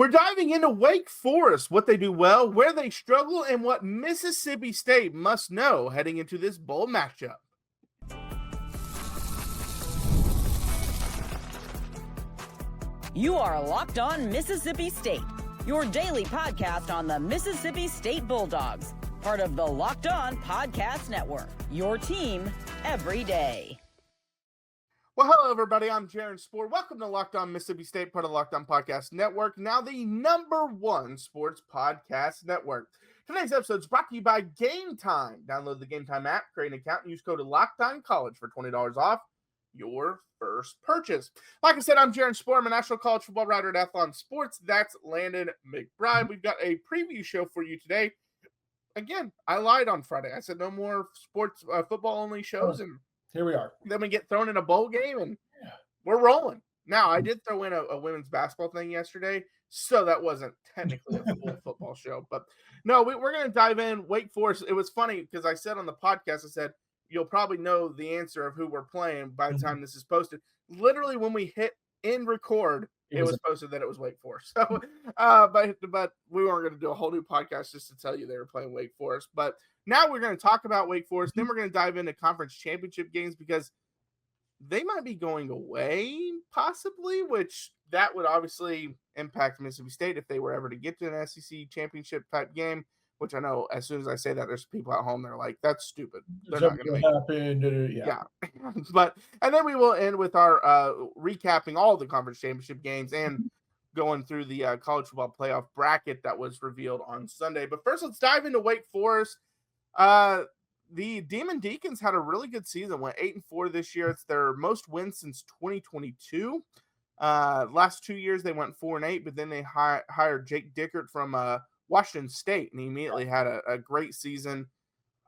We're diving into Wake Forest, what they do well, where they struggle, and what Mississippi State must know heading into this bowl matchup. You are Locked On Mississippi State, your daily podcast on the Mississippi State Bulldogs, part of the Locked On Podcast Network, your team every day. Well, hello, everybody. I'm Jaron Spor. Welcome to Locked On Mississippi State, part of the Locked On Podcast Network, now the #1 sports podcast network. Today's episode is brought to you by Game Time. Download the Game Time app, create an account, and use code LOCKEDONCollege for $20 off your first purchase. Like I said, I'm Jaron Spor. I'm a national college football writer at Athlon Sports. That's Landon McBride. We've got a preview show for you today. Again, I lied on Friday. I said no more sports football-only shows, and here we are. Then we get thrown in a bowl game, and we're rolling. Now, I did throw in a women's basketball thing yesterday, so that wasn't technically a full football show. But no, we're going to dive in. Wake Forest. It was funny because I said on the podcast, I said, you'll probably know the answer of who we're playing by the time this is posted. Literally, when we hit end record, it was posted that it was Wake Forest. So, but we weren't going to do a whole new podcast just to tell you they were playing Wake Forest. But now we're going to talk about Wake Forest. Then we're going to dive into conference championship games because they might be going away, possibly, which that would obviously impact Mississippi State if they were ever to get to an SEC championship type game. Which I know as soon as I say that, there's people at home that are like, that's stupid. They're not going to make it. Yeah. And then we will end with our recapping all the conference championship games and going through the college football playoff bracket that was revealed on Sunday. But first, let's dive into Wake Forest. The Demon Deacons had a really good season, went 8-4 this year. It's their most wins since 2022. Last 2 years, they went 4-8, but then they hired Jake Dickert from Washington State, and he immediately had a great season.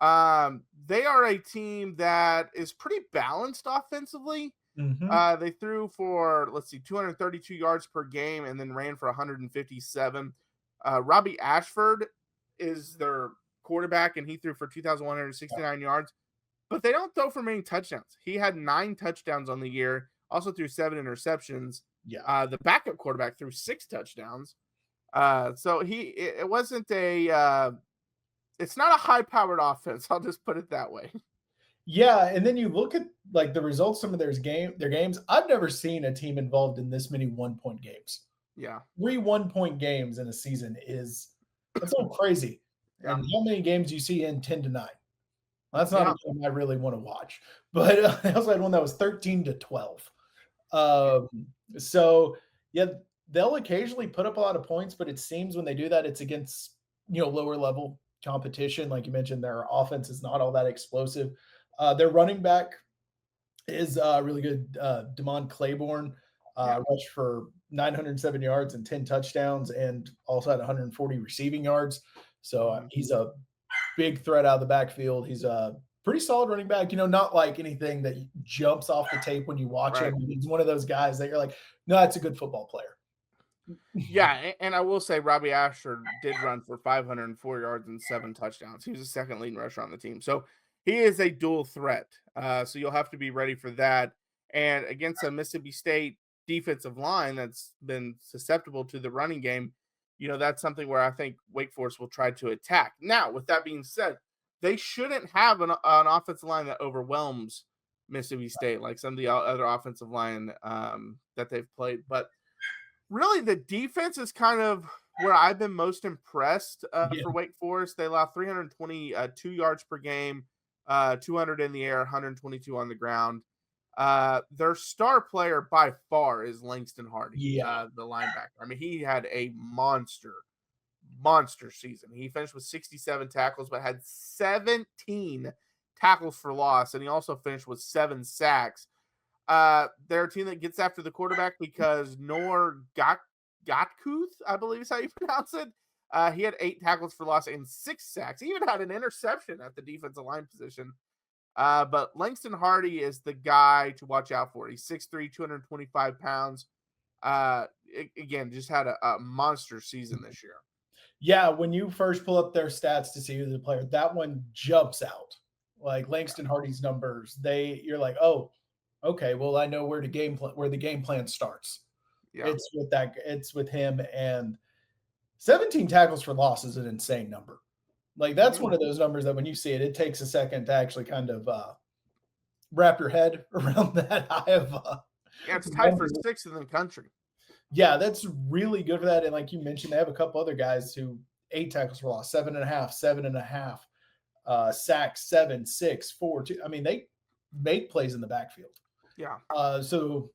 They are a team that is pretty balanced offensively. They threw for, 232 yards per game and then ran for 157. Robbie Ashford is their quarterback, and he threw for 2,169 yards. But they don't throw for many touchdowns. He had 9 touchdowns on the year, also threw 7 interceptions. The backup quarterback threw 6 touchdowns. So it wasn't it's not a high-powered offense. I'll just put it that way. Yeah, and then you look at like the results, some of their games. I've never seen a team involved in this many 1-point games. Yeah, 3 1-point games in a season that's so crazy. Yeah. And how many games do you see in 10-9? That's not a game I really want to watch. But I also had one that was 13-12. So yeah. They'll occasionally put up a lot of points, but it seems when they do that, it's against, lower level competition. Like you mentioned, their offense is not all that explosive. Their running back is really good. Demond Claiborne rushed for 907 yards and 10 touchdowns and also had 140 receiving yards. So he's a big threat out of the backfield. He's a pretty solid running back, not like anything that jumps off the tape when you watch him. He's one of those guys that you're like, no, that's a good football player. Yeah, and I will say Robbie Ashford did run for 504 yards and 7 touchdowns. He was the second leading rusher on the team. So he is a dual threat. So you'll have to be ready for that. And against a Mississippi State defensive line that's been susceptible to the running game, that's something where I think Wake Forest will try to attack. Now, with that being said, they shouldn't have an offensive line that overwhelms Mississippi State like some of the other offensive line that they've played. But really, the defense is kind of where I've been most impressed for Wake Forest. They allow 322 yards per game, 200 in the air, 122 on the ground. Their star player by far is Langston Hardy, the linebacker. I mean, he had a monster season. He finished with 67 tackles, but had 17 tackles for loss, and he also finished with 7 sacks. They're a team that gets after the quarterback because Notre, I believe is how you pronounce it. He had 8 tackles for loss and 6 sacks. He even had an interception at the defensive line position. But Langston Hardy is the guy to watch out for. He's 6'3", 225 pounds. Again, just had a monster season this year. Yeah, when you first pull up their stats to see who's the player, that one jumps out. Like Langston Hardy's numbers, you're like, oh, okay, well, I know where the game plan starts. Yeah. It's with him, and 17 tackles for loss is an insane number. Like, that's one of those numbers that when you see it, it takes a second to actually kind of wrap your head around that high of Yeah, it's tied for 6th in the country. Yeah, that's really good for that. And like you mentioned, they have a couple other guys who 8 tackles for loss, 7.5, sacks, 7, 6, 4, 2. I mean, they make plays in the backfield. Yeah. So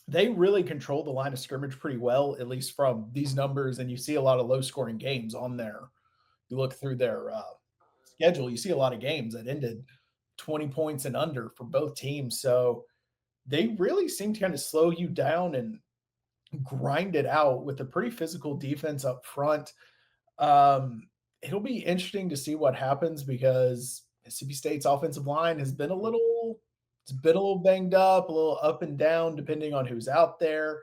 they really control the line of scrimmage pretty well, at least from these numbers. And you see a lot of low scoring games on there. You look through their schedule, you see a lot of games that ended 20 points and under for both teams. So they really seem to kind of slow you down and grind it out with a pretty physical defense up front. It'll be interesting to see what happens because Mississippi State's offensive line has been a little banged up, a little up and down, depending on who's out there.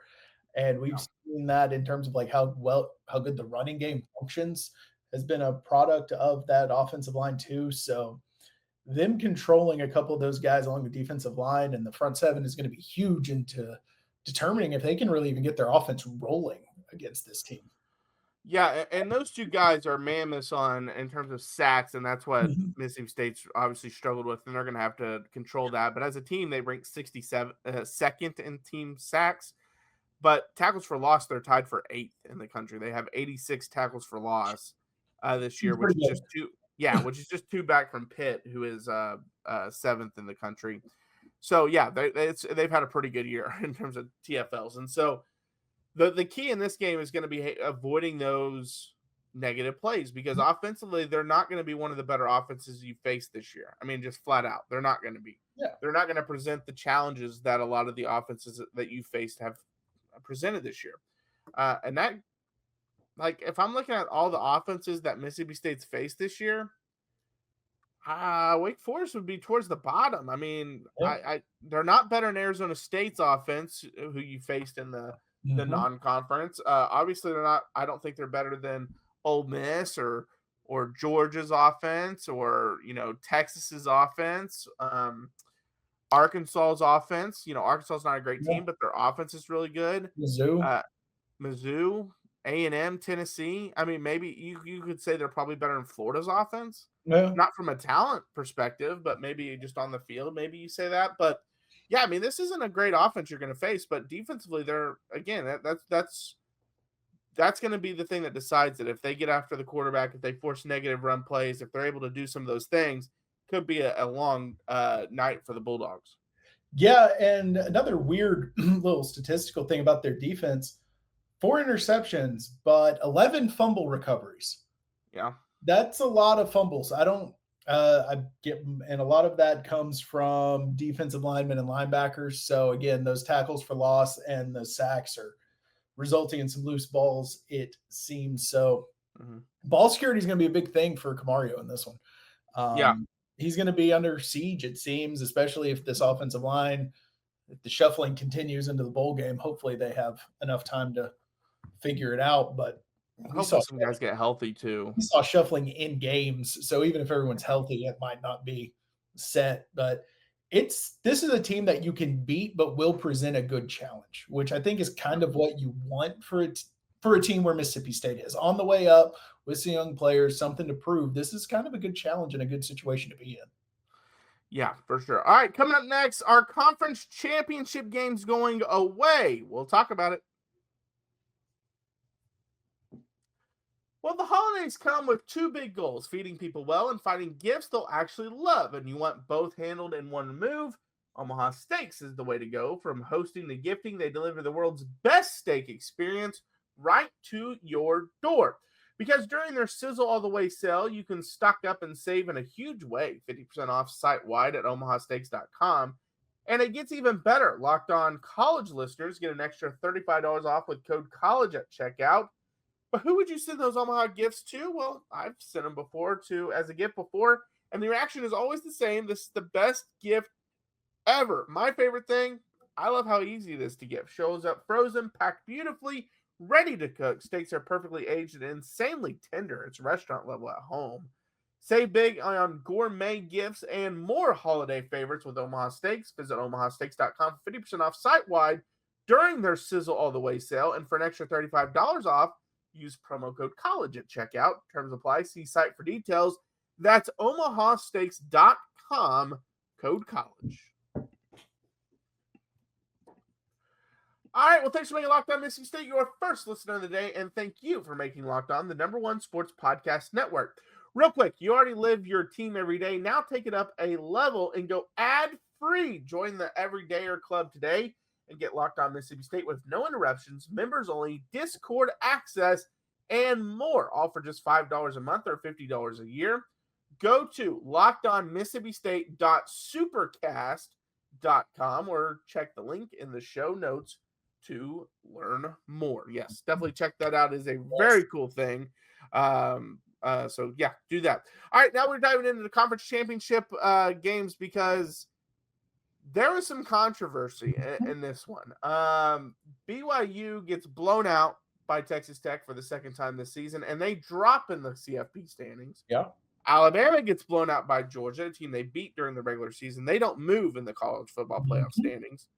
And we've seen that in terms of like how good the running game functions has been a product of that offensive line too. So them controlling a couple of those guys along the defensive line and the front seven is going to be huge into determining if they can really even get their offense rolling against this team. Yeah, and those two guys are mammoths in terms of sacks, and that's what Mississippi State's obviously struggled with, and they're going to have to control that. But as a team, they rank 62nd in team sacks. But tackles for loss, they're tied for 8th in the country. They have 86 tackles for loss this year, which is just two. Yeah, which is just 2 back from Pitt, who is 7th in the country. So yeah, they've had a pretty good year in terms of TFLs, and so the key in this game is going to be avoiding those negative plays because offensively they're not going to be one of the better offenses you face this year. I mean, just flat out, they're not going to be. Yeah. They're not going to present the challenges that a lot of the offenses that you faced have presented this year, and that. Like, if I'm looking at all the offenses that Mississippi State's faced this year, Wake Forest would be towards the bottom. I mean, they're not better than Arizona State's offense, who you faced in the non-conference. Obviously, they're not. I don't think they're better than Ole Miss or Georgia's offense or Texas's offense. Arkansas's offense. Arkansas's not a great team, but their offense is really good. Mizzou. A&M, Tennessee. I mean, maybe you could say they're probably better than Florida's offense. Yeah. Not from a talent perspective, but maybe just on the field, maybe you say that. But yeah, I mean, this isn't a great offense you're going to face, but defensively, they're again that's going to be the thing that decides it. If they get after the quarterback, if they force negative run plays, if they're able to do some of those things, could be a long night for the Bulldogs. Yeah, and another weird little statistical thing about their defense. 4 interceptions, but 11 fumble recoveries. Yeah. That's a lot of fumbles. I get, and a lot of that comes from defensive linemen and linebackers. So again, those tackles for loss and the sacks are resulting in some loose balls, it seems. So ball security is going to be a big thing for Camario in this one. He's going to be under siege, it seems, especially if this offensive line, if the shuffling continues into the bowl game. Hopefully they have enough time to figure it out, but we saw some guys get healthy too. We saw shuffling in games, so even if everyone's healthy, it might not be set. But this is a team that you can beat, but will present a good challenge, which I think is kind of what you want for a team where Mississippi State is on the way up with some young players, something to prove. This is kind of a good challenge and a good situation to be in. Yeah, for sure. All right, coming up next, our conference championship game's going away. We'll talk about it. Well, the holidays come with 2 big goals, feeding people well and finding gifts they'll actually love, and you want both handled in one move. Omaha Steaks is the way to go. From hosting to gifting, they deliver the world's best steak experience right to your door. Because during their Sizzle All the Way sale, you can stock up and save in a huge way, 50% off site-wide at omahasteaks.com. And it gets even better. Locked On College listeners get an extra $35 off with code COLLEGE at checkout. But who would you send those Omaha gifts to? Well, I've sent them before as a gift before, and the reaction is always the same. This is the best gift ever. My favorite thing, I love how easy it is to gift. Shows up frozen, packed beautifully, ready to cook. Steaks are perfectly aged and insanely tender. It's restaurant level at home. Save big on gourmet gifts and more holiday favorites with Omaha Steaks. Visit omahasteaks.com for 50% off site-wide. during their Sizzle All the Way sale. And for an extra $35 off, use promo code COLLEGE at checkout. Terms apply. See site for details. That's omahasteaks.com, code COLLEGE. All right, well, thanks for making Locked On Mississippi State your first listener of the day, and thank you for making Locked On the #1 sports podcast network. Real quick, you already live your team every day. Now take it up a level and go ad-free. Join the Everydayer Club today and get Locked On Mississippi State with no interruptions, members only, Discord access, and more, all for just $5 a month or $50 a year. Go to lockedonmississippistate.supercast.com or check the link in the show notes to learn more. Yes, definitely check that out. It's a very cool thing. So yeah, do that. All right, now we're diving into the conference championship games because there was some controversy in this one. BYU gets blown out by Texas Tech for the second time this season, and they drop in the CFP standings. Yeah. Alabama gets blown out by Georgia, a team they beat during the regular season. They don't move in the college football playoff standings.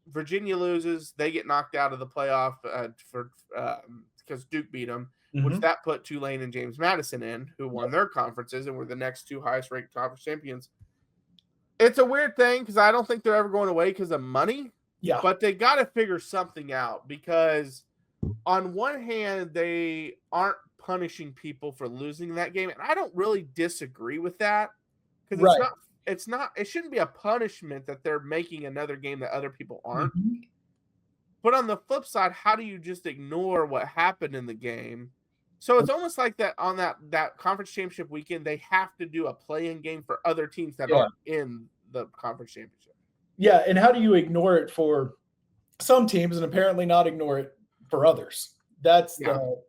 Virginia loses. They get knocked out of the playoff because Duke beat them, which that put Tulane and James Madison in, who won their conferences and were the next two highest-ranked conference champions. It's a weird thing because I don't think they're ever going away because of money. Yeah. But they got to figure something out because on one hand, they aren't punishing people for losing that game. And I don't really disagree with that because it shouldn't be a punishment that they're making another game that other people aren't. But on the flip side, how do you just ignore what happened in the game? So it's almost like that on that conference championship weekend, they have to do a play-in game for other teams that aren't in the conference championship. Yeah, and how do you ignore it for some teams and apparently not ignore it for others? That's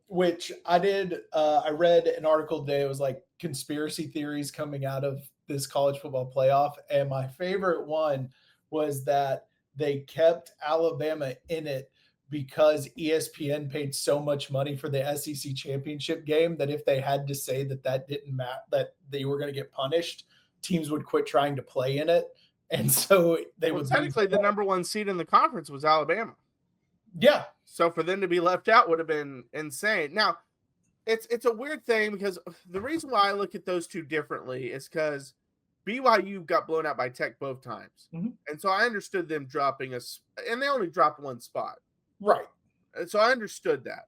which I did. I read an article today. It was like conspiracy theories coming out of this college football playoff. And my favorite one was that they kept Alabama in it because ESPN paid so much money for the SEC championship game that if they had to say that didn't matter, that they were going to get punished, teams would quit trying to play in it. And so they would technically the #1 seed in the conference was Alabama. Yeah. So for them to be left out would have been insane. Now, it's a weird thing because the reason why I look at those two differently is because BYU got blown out by Tech both times. And so I understood them dropping and they only dropped one spot. Right. And so I understood that.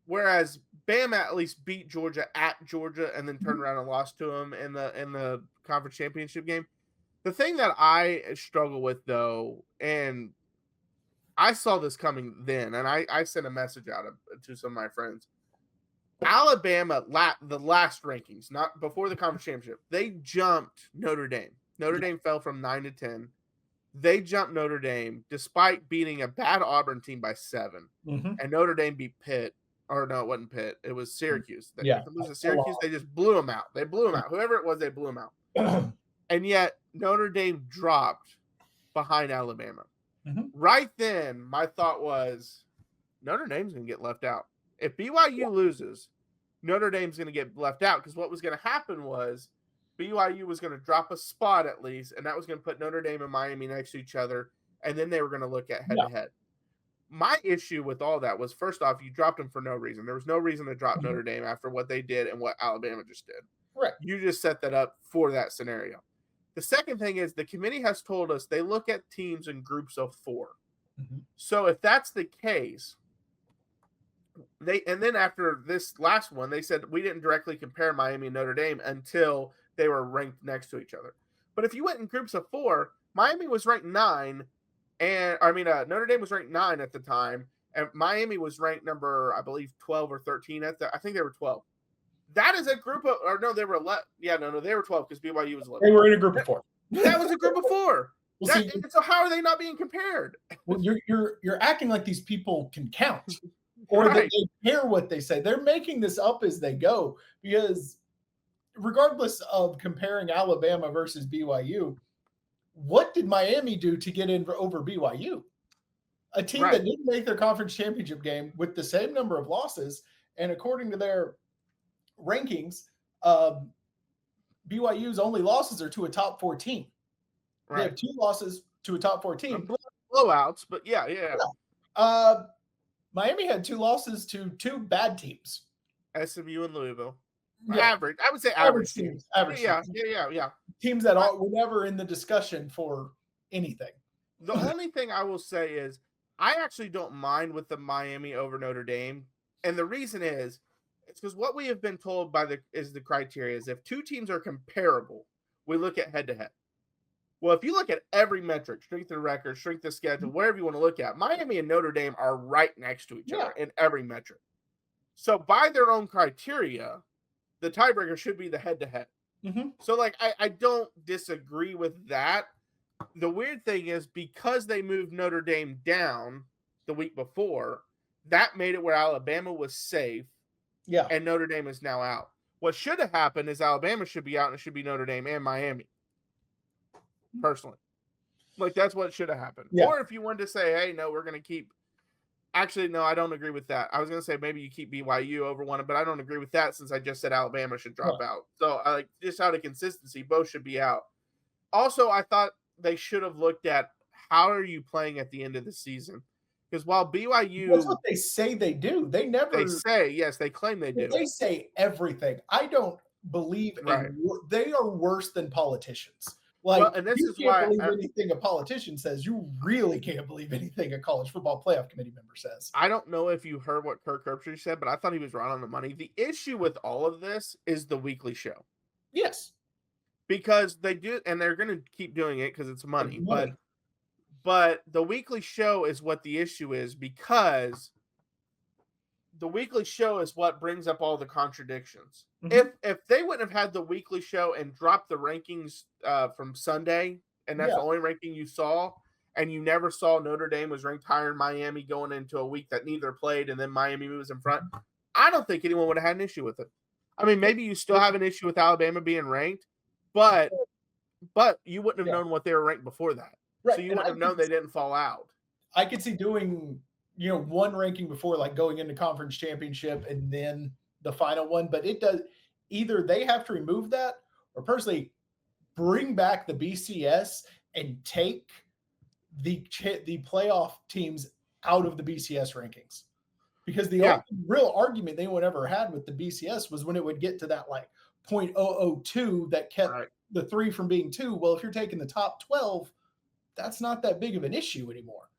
Whereas Bama at least beat Georgia at Georgia and then turned around and lost to them in the conference championship game. The thing that I struggle with, though, and I saw this coming then, and I sent a message out to some of my friends. Alabama, the last rankings, not before the conference championship, they jumped Notre Dame. Notre Dame fell from 9 to 10. They jumped Notre Dame despite beating a bad Auburn team by 7. And Notre Dame beat Pitt. Or no, it wasn't Pitt. It was Syracuse. They just blew them out. They blew them out. Whoever it was, they blew them out. And yet Notre Dame dropped behind Alabama. Right then, my thought was Notre Dame's going to get left out. If BYU loses, Notre Dame's going to get left out because what was going to happen was BYU was going to drop a spot at least, and that was going to put Notre Dame and Miami next to each other, and then they were going to look at head-to-head. My issue with all that was, first off, you dropped them for no reason. There was no reason to drop Notre Dame after what they did and what Alabama just did. Right. You just set that up for that scenario. The second thing is the committee has told us they look at teams in groups of 4. So if that's the case, and then after this last one, they said we didn't directly compare Miami and Notre Dame until they were ranked next to each other. But if you went in groups of 4, Miami was ranked 9, and Notre Dame was ranked 9 at the time, and Miami was ranked number, I believe, 12 or 13 I think they were 12. That is a group of, or no, they were 11. Yeah, no, they were 12 because BYU was 11. They were in a group of 4. That was a group of 4. Well, so how are they not being compared? Well, you're acting like these people can count, or that they care what they say. They're making this up as they go because, regardless of comparing Alabama versus BYU, what did Miami do to get in over BYU? A team that didn't make their conference championship game with the same number of losses, and according to their rankings, BYU's only losses are to a top 14. They have 2 losses to a top 14. blowouts, but yeah. Miami had 2 losses to 2 bad teams. SMU and Louisville. Yeah. Average. I would say average teams. Average Yeah. Teams that were never in the discussion for anything. The only thing I will say is I actually don't mind with the Miami over Notre Dame. And the reason is it's because what we have been told is the criteria is if two teams are comparable, we look at head-to-head. Well, if you look at every metric, strength of record, strength of schedule, whatever you want to look at, Miami and Notre Dame are right next to each other in every metric. So by their own criteria, the tiebreaker should be the head-to-head. Mm-hmm. So, I don't disagree with that. The weird thing is because they moved Notre Dame down the week before, that made it where Alabama was safe. Yeah. And Notre Dame is now out. What should have happened is Alabama should be out and it should be Notre Dame and Miami. Personally. That's what should have happened. Yeah. Or if you wanted to say, hey, no, we're going to keep. Actually, no, I don't agree with that. I was going to say maybe you keep BYU over one, but I don't agree with that since I just said Alabama should drop out. So, just out of consistency, both should be out. Also, I thought they should have looked at how are you playing at the end of the season? Because while BYU... That's what they say they do. They never... They say, yes, they claim they do. They say everything. I don't believe... They are worse than politicians. And this is why believe anything a politician says. You really can't believe anything a college football playoff committee member says. I don't know if you heard what Kirk Herbstreit said, but I thought he was right on the money. The issue with all of this is the weekly show. Yes. Because they do, and they're going to keep doing it because it's money. But the weekly show is what the issue is because the weekly show is what brings up all the contradictions. Mm-hmm. If they wouldn't have had the weekly show and dropped the rankings from Sunday, and that's the only ranking you saw, and you never saw Notre Dame was ranked higher than Miami going into a week that neither played, and then Miami moves in front, I don't think anyone would have had an issue with it. I mean, maybe you still have an issue with Alabama being ranked, but you wouldn't have known what they were ranked before that. Right. So you wouldn't have known they didn't fall out. I could see doing, one ranking before, going into conference championship and then the final one. But it does either they have to remove that or personally bring back the BCS and take the playoff teams out of the BCS rankings. Because the only real argument anyone ever had with the BCS was when it would get to that 0.002 that kept the 3 from being 2. Well, if you're taking the top 12, that's not that big of an issue anymore.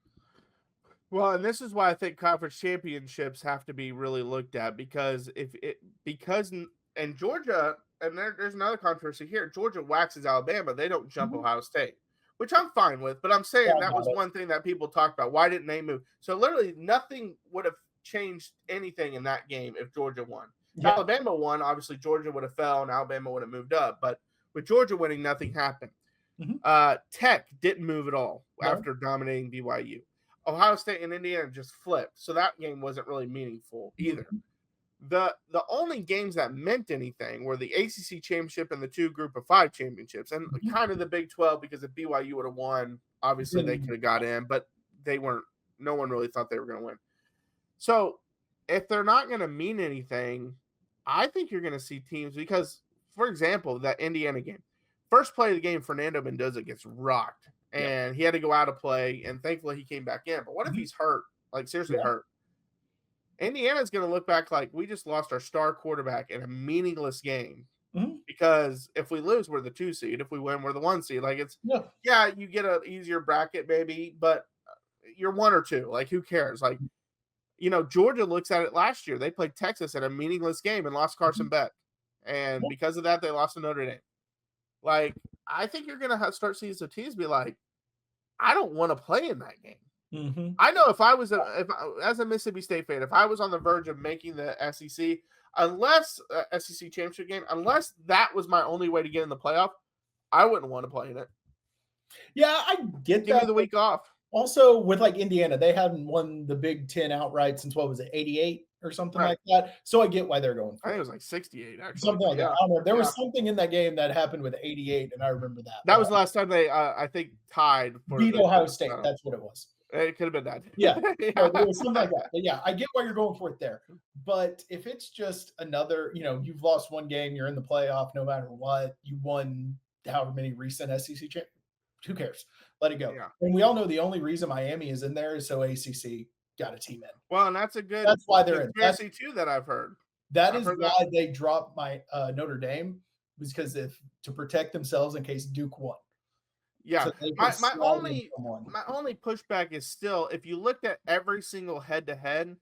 Well, and this is why I think conference championships have to be really looked at because and Georgia, and there's another controversy here. Georgia waxes Alabama. They don't jump Ohio State, which I'm fine with. But I'm saying that was one thing that people talked about. Why didn't they move? So literally nothing would have changed anything in that game if Georgia won. Yeah. Alabama won. Obviously, Georgia would have fell and Alabama would have moved up. But with Georgia winning, nothing happened. Mm-hmm. Tech didn't move at all after dominating BYU. Ohio State and Indiana just flipped. So that game wasn't really meaningful either. The only games that meant anything were the ACC championship and the 2 group of 5 championships and kind of the Big 12 because if BYU would have won, obviously they could have got in, but they weren't. No one really thought they were going to win. So if they're not going to mean anything, I think you're going to see teams because, for example, that Indiana game, first play of the game, Fernando Mendoza gets rocked, and he had to go out of play, and thankfully he came back in. But what if he's hurt, seriously hurt? Indiana's going to look back like we just lost our star quarterback in a meaningless game because if we lose, we're the 2 seed. If we win, we're the 1 seed. You get an easier bracket maybe, but you're 1 or 2. Who cares? Georgia looks at it last year. They played Texas at a meaningless game and lost Carson Beck. And because of that, they lost to Notre Dame. I think you're going to start seeing some teams be like, I don't want to play in that game. Mm-hmm. I know if I was as a Mississippi State fan, if I was on the verge of making the SEC, SEC championship game, unless that was my only way to get in the playoff, I wouldn't want to play in it. Yeah, I get that. Give me the week off. Also, with Indiana, they haven't won the Big Ten outright since 88 or something like that. So I get why they're going for I think it was 68, actually. Something like that. I don't know. There was something in that game that happened with 88, and I remember that. That was the last time they, I think, tied. Beat Ohio State. That's what it was. It could have been that. Yeah. There was something like that. But yeah, I get why you're going for it there. But if it's just another, you've lost one game, you're in the playoff no matter what. You won however many recent SEC championships. who cares? Let it go. Yeah. And we all know the only reason Miami is in there is so ACC got a team in. Well, and that's why they're in. Conspiracy too that I've heard. That is why they dropped my Notre Dame, was because to protect themselves in case Duke won. Yeah, so my only pushback is still, if you looked at every single head-to-head,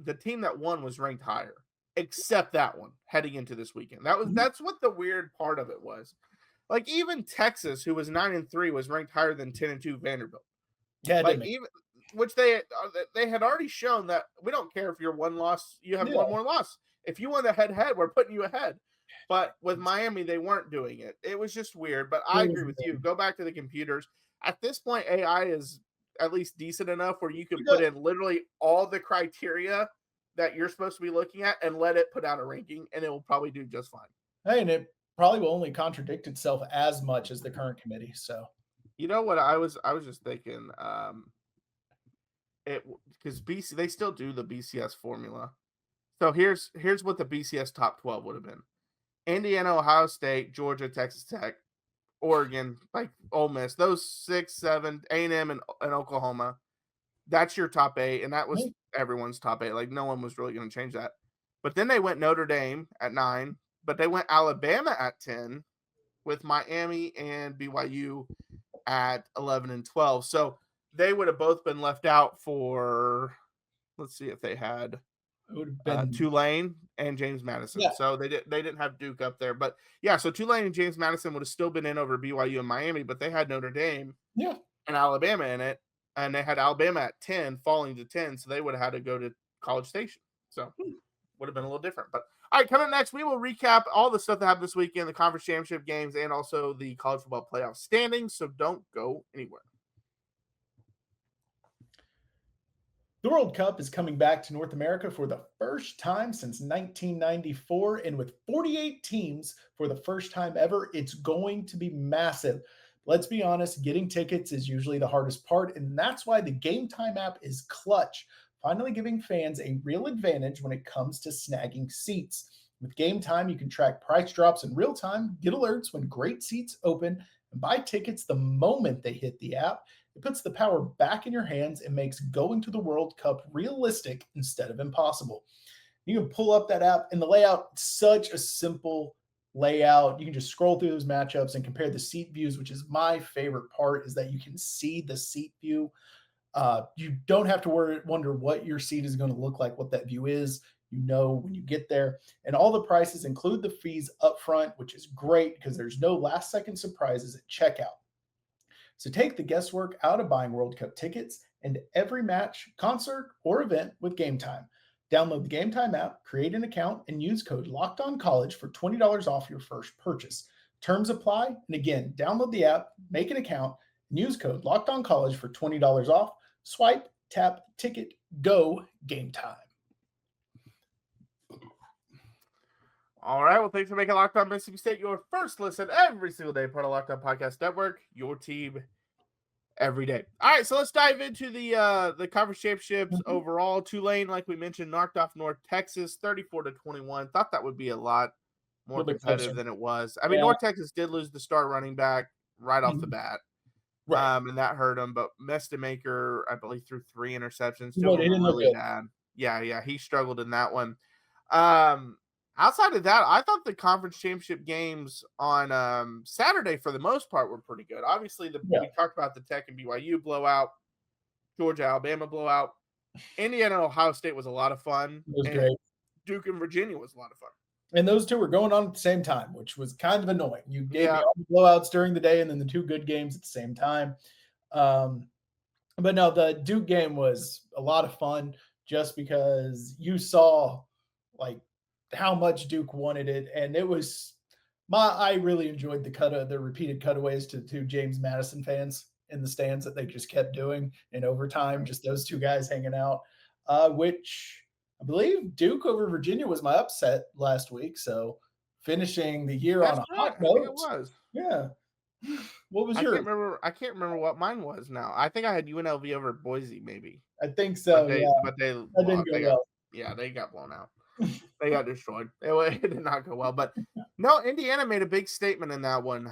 the team that won was ranked higher, except that one heading into this weekend. That's what the weird part of it was. Like, even Texas, who was 9-3, was ranked higher than 10-2 Vanderbilt. Yeah, like which they had already shown that we don't care if you're one loss, you have one more loss. If you won the head-to-head, we're putting you ahead. But with Miami, they weren't doing it. It was just weird. But I agree with you. Go back to the computers. At this point, AI is at least decent enough where you can put in literally all the criteria that you're supposed to be looking at and let it put out a ranking, and it will probably do just fine. Hey, and it probably will only contradict itself as much as the current committee. So, you know what I was just thinking, because BC, they still do the BCS formula. So here's what the BCS top 12 would have been: Indiana, Ohio State, Georgia, Texas Tech, Oregon, like Ole Miss, those 6, 7, A&M, and Oklahoma. That's your top 8, and that was everyone's top 8. Like, no one was really going to change that. But then they went Notre Dame at 9, but they went Alabama at 10, with Miami and BYU at 11 and 12. So they would have both been left out for, let's see if they had Tulane and James Madison. Yeah. So they didn't have Duke up there. But yeah, so Tulane and James Madison would have still been in over BYU and Miami, but they had Notre Dame and Alabama in it. And they had Alabama at 10, falling to 10. So they would have had to go to College Station. So would have been a little different. But all right, coming up next, we will recap all the stuff that happened this weekend, the conference championship games, and also the college football playoff standings. So don't go anywhere. The World Cup is coming back to North America for the first time since 1994, and with 48 teams for the first time ever, it's going to be massive. Let's be honest, getting tickets is usually the hardest part, and that's why the Game Time app is clutch, finally giving fans a real advantage when it comes to snagging seats. With Game Time, you can track price drops in real time, get alerts when great seats open, and buy tickets the moment they hit the app. It puts the power back in your hands and makes going to the World Cup realistic instead of impossible. You can pull up that app, and the layout, such a simple layout. You can just scroll through those matchups and compare the seat views, which is my favorite part, is that you can see the seat view. You don't have to wonder what your seat is going to look like, what that view is. You know when you get there. And all the prices include the fees up front, which is great because there's no last-second surprises at checkout. So take the guesswork out of buying World Cup tickets and every match, concert, or event with Game Time. Download the Game Time app, create an account, and use code LOCKEDONCollege for $20 off your first purchase. Terms apply. And again, download the app, make an account, and use code LOCKEDONCollege for $20 off. Swipe, tap, ticket, go, Game Time. All right. Well, thanks for making Locked On Mississippi State your first listen every single day, part of Locked On Podcast Network, your team every day. All right. So let's dive into the conference championships overall. Tulane, like we mentioned, knocked off North Texas 34-21. Thought that would be a lot more competitive than it was. I mean, North Texas did lose the star running back right off the bat. Right. And that hurt him. But Mestamaker, I believe, threw 3 interceptions. Still really bad. Yeah. He struggled in that one. Outside of that, I thought the conference championship games on Saturday, for the most part, were pretty good. Obviously, we talked about the Tech and BYU blowout, Georgia-Alabama blowout. Indiana Ohio State was a lot of fun. It was great. Duke and Virginia was a lot of fun. And those two were going on at the same time, which was kind of annoying. You gave me all the blowouts during the day and then the 2 good games at the same time. But no, the Duke game was a lot of fun just because you saw like how much Duke wanted it. And it was I really enjoyed the repeated cutaways to 2 James Madison fans in the stands that they just kept doing in overtime, just those 2 guys hanging out, which I believe Duke over Virginia was my upset last week. So finishing the year on a hot note. It was. Yeah. What was yours? I can't remember what mine was now. I think I had UNLV over Boise, maybe. I think so. But they didn't go well. Yeah, they got blown out. They got destroyed. It did not go well. But no, Indiana made a big statement in that one.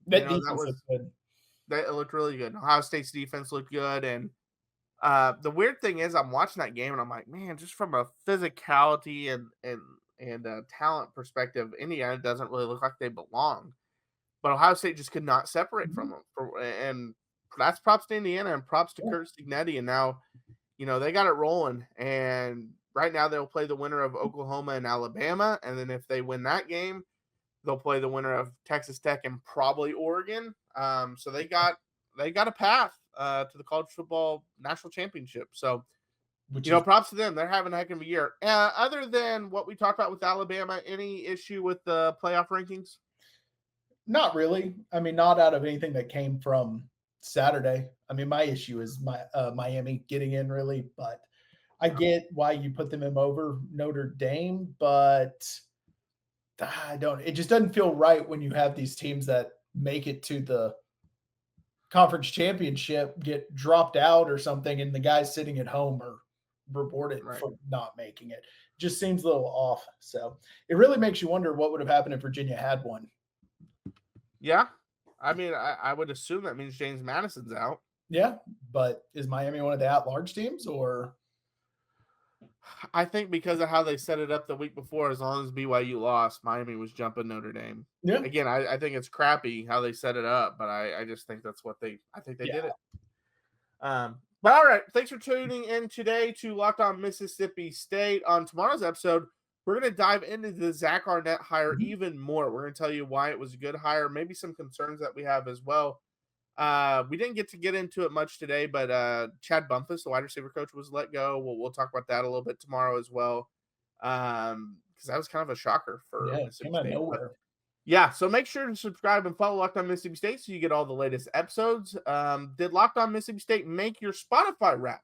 That That defense was looked good. it looked really good. Ohio State's defense looked good, and the weird thing is, I'm watching that game and I'm like, man, just from a physicality and talent perspective, Indiana doesn't really look like they belong. But Ohio State just could not separate from them, and that's props to Indiana and props to Kurt Signetti. And now, they got it rolling. And right now they'll play the winner of Oklahoma and Alabama, and then if they win that game, they'll play the winner of Texas Tech and probably Oregon. So they got a path to the college football national championship. So, props to them. They're having a heck of a year. Other than what we talked about with Alabama, any issue with the playoff rankings? Not really. I mean, not out of anything that came from Saturday. I mean, my issue is Miami getting in, really, but I get why you put them in over Notre Dame, but it just doesn't feel right when you have these teams that make it to the conference championship get dropped out or something, and the guys sitting at home are rewarded for not making it. Just seems a little off. So it really makes you wonder what would have happened if Virginia had won. Yeah. I mean, I would assume that means James Madison's out. Yeah, but is Miami one of the at-large teams, or? I think because of how they set it up the week before, as long as BYU lost, Miami was jumping Notre Dame. Yeah. Again, I think it's crappy how they set it up, but I just think that's what they did it. But all right, thanks for tuning in today to Locked On Mississippi State. On tomorrow's episode, we're going to dive into the Zach Arnett hire even more. We're going to tell you why it was a good hire, maybe some concerns that we have as well. We didn't get into it much today, but Chad Bumphis, the wide receiver coach, was let go. We'll talk about that a little bit tomorrow as well, because that was kind of a shocker for Mississippi State. Nowhere. Yeah, so make sure to subscribe and follow Locked On Mississippi State so you get all the latest episodes. Did Locked On Mississippi State make your Spotify Wrapped?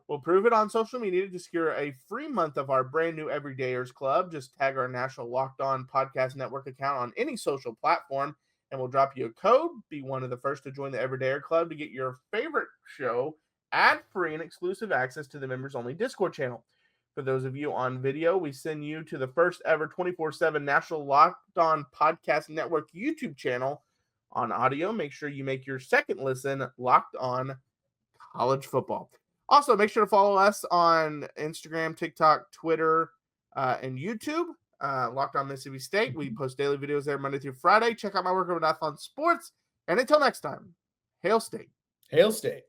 We'll prove it on social media to secure a free month of our brand new Everydayers Club. Just tag our National Locked On Podcast Network account on any social platform, and we'll drop you a code. Be one of the first to join the Everydayer Club to get your favorite show ad-free and exclusive access to the members-only Discord channel. For those of you on video, we send you to the first ever 24/7 National Locked On Podcast Network YouTube channel. On audio, make sure you make your second listen Locked On College Football. Also, make sure to follow us on Instagram, TikTok, Twitter, and YouTube. Locked On Mississippi State. We post daily videos there Monday through Friday. Check out my work over at Athlon Sports. And until next time, Hail State. Hail State.